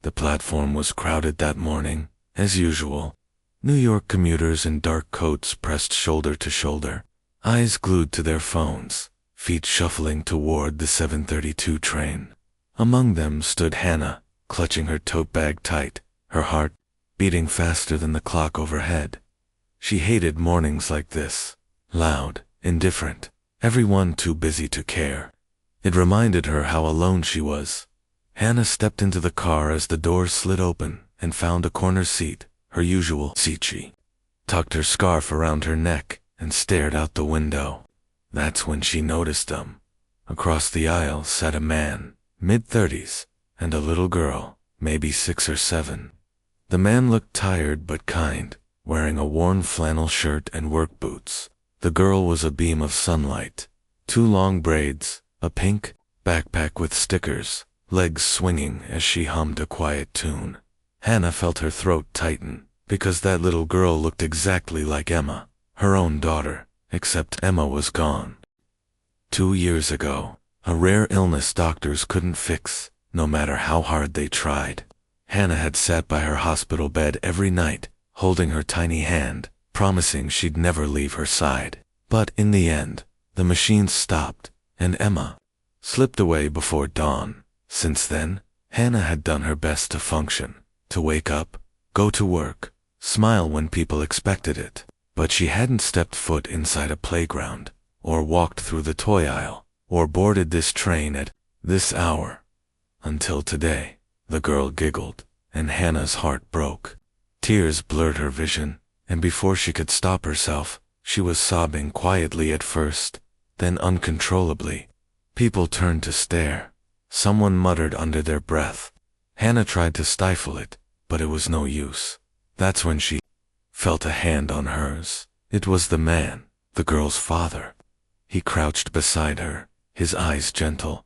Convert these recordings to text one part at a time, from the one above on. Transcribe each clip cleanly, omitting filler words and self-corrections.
The platform was crowded that morning, as usual. New York commuters in dark coats pressed shoulder to shoulder, eyes glued to their phones, feet shuffling toward the 7:32 train. Among them stood Hannah, clutching her tote bag tight, her heart beating faster than the clock overhead. She hated mornings like this. Loud, indifferent, everyone too busy to care. It reminded her how alone she was. Hannah stepped into the car as the doors slid open and found a corner seat, her usual seat. She tucked her scarf around her neck and stared out the window. That's when she noticed them. Across the aisle sat a man, mid-30s, and a little girl, maybe 6 or 7. The man looked tired but kind, wearing a worn flannel shirt and work boots. The girl was a beam of sunlight. 2 long braids, a pink backpack with stickers, legs swinging as she hummed a quiet tune. Hannah felt her throat tighten, because that little girl looked exactly like Emma, her own daughter, except Emma was gone. 2 years ago, a rare illness doctors couldn't fix, no matter how hard they tried. Hannah had sat by her hospital bed every night, holding her tiny hand, promising she'd never leave her side. But in the end, the machines stopped, and Emma slipped away before dawn. Since then, Hannah had done her best to function, to wake up, go to work, smile when people expected it. But she hadn't stepped foot inside a playground, or walked through the toy aisle, or boarded this train at this hour. Until today. The girl giggled, and Hannah's heart broke. Tears blurred her vision, and before she could stop herself, she was sobbing quietly at first, then uncontrollably. People turned to stare. Someone muttered under their breath. Hannah tried to stifle it, but it was no use. That's when she felt a hand on hers. It was the man, the girl's father. He crouched beside her, his eyes gentle.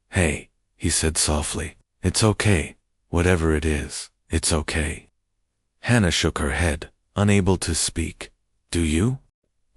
"Hey," he said softly. "It's okay. Whatever it is, it's okay." Hannah shook her head, unable to speak. "Do you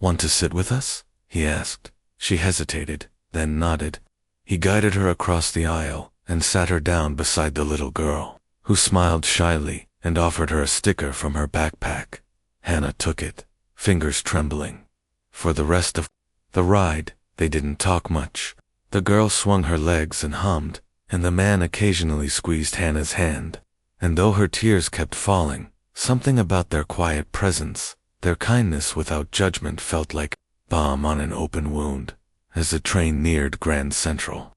want to sit with us?" he asked. She hesitated, then nodded. He guided her across the aisle and sat her down beside the little girl, who smiled shyly and offered her a sticker from her backpack. Hannah took it, fingers trembling. For the rest of the ride, they didn't talk much. The girl swung her legs and hummed, and the man occasionally squeezed Hannah's hand. And though her tears kept falling, something about their quiet presence, their kindness without judgment felt like balm on an open wound. As the train neared Grand Central,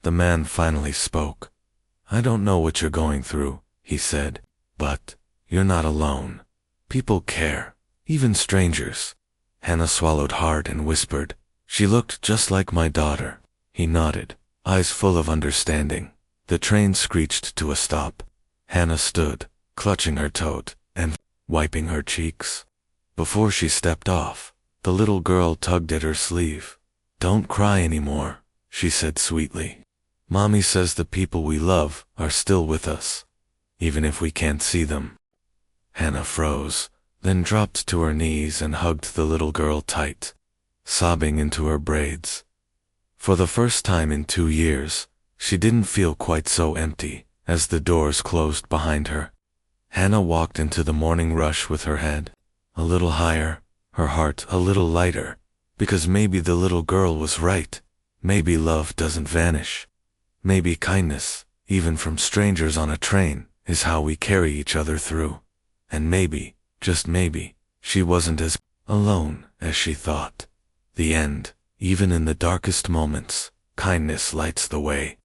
the man finally spoke. "I don't know what you're going through," he said, "but you're not alone. People care, even strangers." Hannah swallowed hard and whispered, "She looked just like my daughter." He nodded, eyes full of understanding. The train screeched to a stop. Hannah stood, clutching her tote and wiping her cheeks. Before she stepped off, the little girl tugged at her sleeve. "Don't cry anymore," she said sweetly. "Mommy says the people we love are still with us, even if we can't see them." Hannah froze, then dropped to her knees and hugged the little girl tight, sobbing into her braids. For the first time in 2 years, she didn't feel quite so empty as the doors closed behind her. Hannah walked into the morning rush with her head a little higher, her heart a little lighter, because maybe the little girl was right. Maybe love doesn't vanish. Maybe kindness, even from strangers on a train, is how we carry each other through. And maybe, just maybe, she wasn't as alone as she thought. The end. Even in the darkest moments, kindness lights the way.